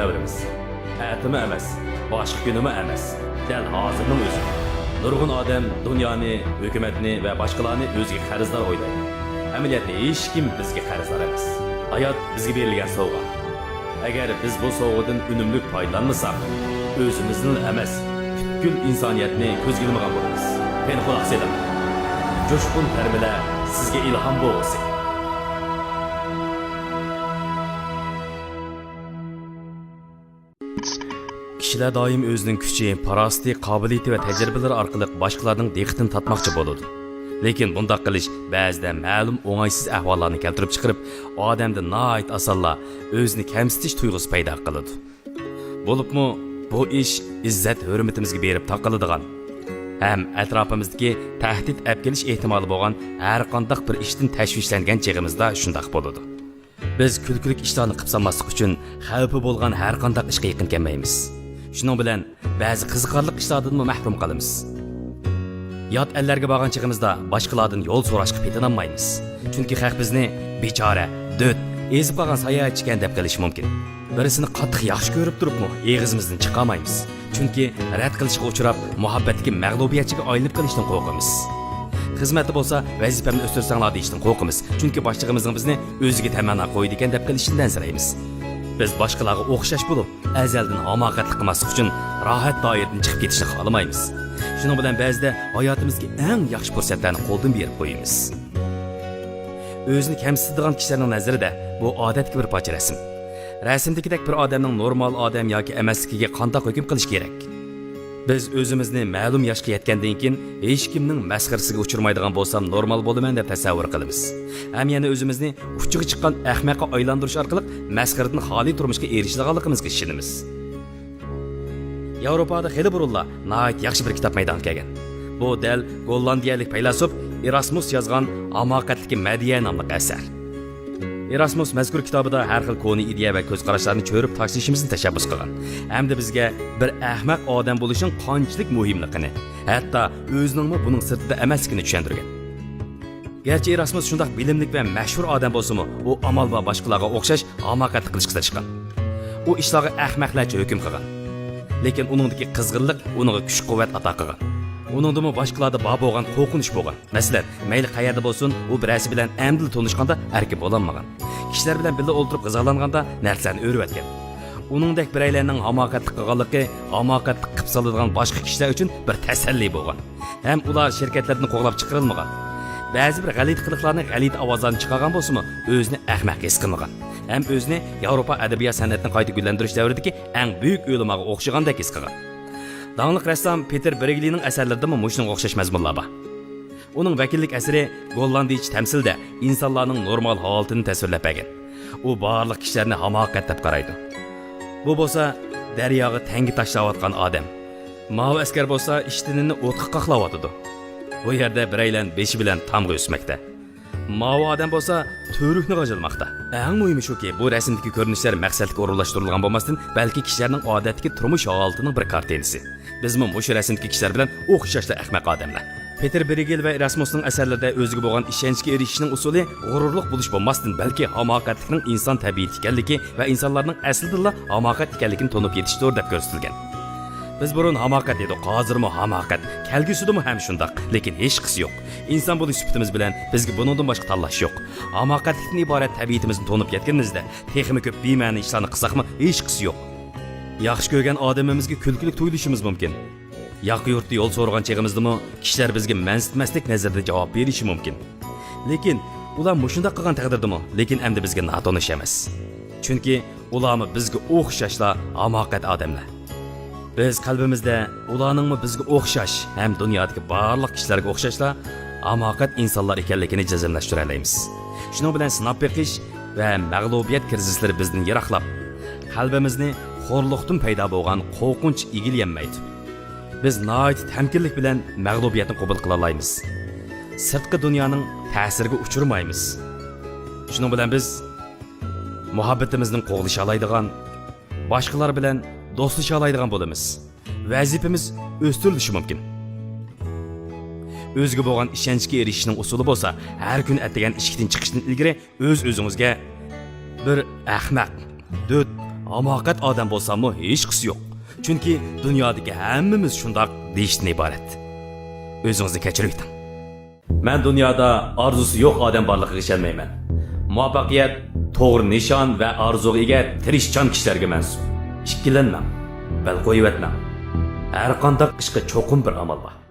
davrimiz. Atimi emas, boshqa kunimi emas. Dal hozirning o'zi. Nurg'un odam dunyoni, hukumatni va boshqalarni o'ziga qarzdor o'ylaydi. Amaliyotda hech kim bizga qarzdor emas. Hayot bizga berilgan sovg'a. Agar biz bu sovg'adan unumli foydalanmasak, o'zimizni emas, butkul insoniyatni ko'zga ilmagan bo'lamiz. Men quloq sedim. Jo'shqin tarbiyalar sizga ilhom bo'lsin. Kişiler doim o'zining kuchi, parasti, qobiliyati va tajribalari orqali boshqalarning diqqatini tortmoqchi bo'ladi. Lekin bunday qilish ba'zida ma'lum o'ng'aysiz ahvollarni keltirib chiqarib, odamda nihoyat osonla o'zini kamsitish tuyg'usi paydo qiladi. Bo'libmi, bu ish izzat hurmatimizga berib taqiladigan, ham atrofimizdagi tahdid olib kelish ehtimoli bo'lgan har qanday bir ishdan tashvishlangan chig'imizda shunday bo'ladi. Biz kulkulik ishlarni qilib sanmaslik uchun xavfi bo'lgan har qanday ishga yaqin kelmaymiz. Shuning bilan ba'zi qiziqarli ishlardan mahrum qolamiz. Yot ellarga borgan chig'imizda boshqalardan yo'l so'rashga petinolmaymiz. Chunki xalq bizni bechora, dod, ezib qolgan sayohatchi ekan deb qilish mumkin. Birisini qattiq yaxshi ko'rib turibmi, eg'izimizdan chiqamaymiz. Chunki rad qilishga uchrab, muhabbatga mag'lubiyatchiga aylanib qolishdan qo'rqamiz. Xizmatda bo'lsa, vazifamni o'stirsanglar deyishdan qo'rqamiz. Chunki boshlig'imizning bizni o'ziga tamanno qo'ydi ekan deb qilishidan siraymiz. Biz boshqalarga o'xshash bo'lib, azaldan hamoqatlik qilmaslik uchun rohat doiradan chiqib ketishni xohlamaymiz. Shuning bilan ba'zida hayotimizga eng yaxshi fursatlarni qo'ldan berib qo'yamiz. O'zini kamsitadigan kishilarning nazarida bu odatga bir parcha rasm. Rasmdagidek bir odamning normal odam yoki emasligiga qanday hukm qilish kerak? Biz o'zimizni ma'lum yoshga yetgandan keyin hech kimning masxarasiga uchirmaydigan bo'lsam normal bo'laman deb tasavvur qilamiz. Ham yana o'zimizni uchiga chiqqan ahmoqqa aylantirish orqali masxaradan xoli turmushga erishadiganligimizga ishonamiz. Yevropada xeyli burunlar nihoyat yaxshi bir kitob maydoniga kelgan. Bu dal gollandiyalik faylasuf Erasmus yozgan Hamoqatli Madiya nomli asar. Erasmus mazkur kitobida har xil koni ideya va ko'z qarashlarni ko'rib tashishimizni tashabbus qilgan. Hamda bizga bir ahmoq odam bo'lishning qanchalik muhimligini, hatto o'zining buning sirtida emasligini tushuntirgan. Gerçi Erasmus shunday bilimlik va mashhur odam bo'lsa-mu, u amal va boshqalarga o'xshash hamoqatli qilishga chiqqan. U ishlarga ahmoqlarcha hukm qilgan. Lekin uningdagi qizg'inlik uniga kuch-quvvat ato qilgan. Uningdimi boshqalarda bor bo'lgan qo'rqinish bo'lgan. Masalan, mayli qayerda bo'lsin, u birasi bilan amdil tanishganda erkin bo'lolmagan. Kishilar bilan birga o'ltirib g'azalanganda narsalarni o'rvatgan. Uningdek biraylarning hamoqatli qilganligi, hamoqatli qilib soladigan boshqa kishilar uchun bir tasalli bo'lgan. Ham ular shirkatlardan qo'g'lab chiqarilmagan. Ba'zi bir g'alit qiliqlarni g'alit ovozlarni chiqargan bo'lsa-mu, o'zini ahmoq his qilmagan. Ham o'zini Yevropa adabiyot san'atini qayta gullantirish davridagi eng buyuk o'limaga o'xshagandek his qilgan. Dağınlıq rəssam Peter Brueggel'in əsərlərində məşhur oxşaş məzmunlar var. Onun vəkillik əsəri Gollandiyaçı təmsildə insanların normal halətini təsvirləb bəgən. O barlıq kişilərini hamoqat deb qaraydı. Bu bolsa daryoga tangi tashlayotgan odam. Mavi askar bolsa ishtinini o'tqa qaqlayotdi. Bu yerda biraylan beshi bilan tamg'a o'smoqda. Mavi odam bolsa to'rukni g'ajilmoqda. Eng muhimi shuki, bu rasmdagi ko'rinishlar maqsadga o'rinlashtirilgan bo'lmasdan, balki kishilarning odatdagi turmush holatining bir kartinasi. Bizmi shu rasmdagi kishilar bilan o'xshashlar ahmoq odamlar. Peter Brueggel va Erasmusning asarlarida o'ziga bo'lgan ishonchga erishishning usuli g'ururlik bo'lish bo'lmasdan, balki hamoqatlikning inson tabiati ekanligi va insonlarning aslida hamoqat ekanligini to'nib yetishdir deb ko'rsatilgan. Biz burun hamoqat edik, hozirmi hamoqat, kelgusidimi ham shundoq, lekin hech qisi yo'q. İnsan bo'lish sifatimiz bilan bizga bundan boshqa tanlash yo'q. Hamoqatlikdan iborat tabiatimizni to'nib yetganimizda, texmi ko'p bema'ni ishlarni qilsaqmi, hech qisi yo'q. Yaxshi ko'rgan odamimizga kulkilik tuyulishimiz mumkin. Yaqi yurtda yo'l so'ragan chig'imizdami, kishilar bizga mansitmaslik nazarda javob berishi mumkin. Lekin ular mushunda qilgan taqdirdami, lekin endi bizga notonish emas. Chunki ularmi bizga o'xshashlar hamoqat odamlar. Biz qalbimizda ularningmi bizga o'xshash, ham dunyodagi barliq kishilarga o'xshashlar hamoqat insonlar ekanligini jazmlashtira olamiz. Shuning bilan sinab beqish va mag'lubiyat krizislari bizni yiroqlab, qalbimizni xo'rliqdan paydo bo'lgan qo'rqinch egilmaydi. Biz nihoyat tamkinlik bilan mag'lubiyatni qabul qila olamiz. Sirtqi dunyoning ta'siriga uchirmaymiz. Shuning bilan biz muhabbatimizni qo'g'lisha oladigan, boshqalar bilan do'stlasha oladigan bo'lamiz. Vazifamiz o'stirilishi mumkin. O'ziga bo'lgan ishonchga erishishning usuli bo'lsa, har kun atgan ishdan chiqishdan ilgari o'z-o'zingizga bir ahmoq, dod, hamoqat odam bo'lsammi hech qisi yo'q. Chunki dunyodagi hammamiz shundoq deyishdan iborat. O'zingizni kechirib o'ting. Men dunyoda orzusi yo'q odam borligiga ishonmayman. Muvaffaqiyat to'g'ri nishon va orzuga ega tirishchan kishilarga mansub. Ikkilanmang, bal qo'yib o'tmang. Har qanday ishga cho'qim bir amal bor.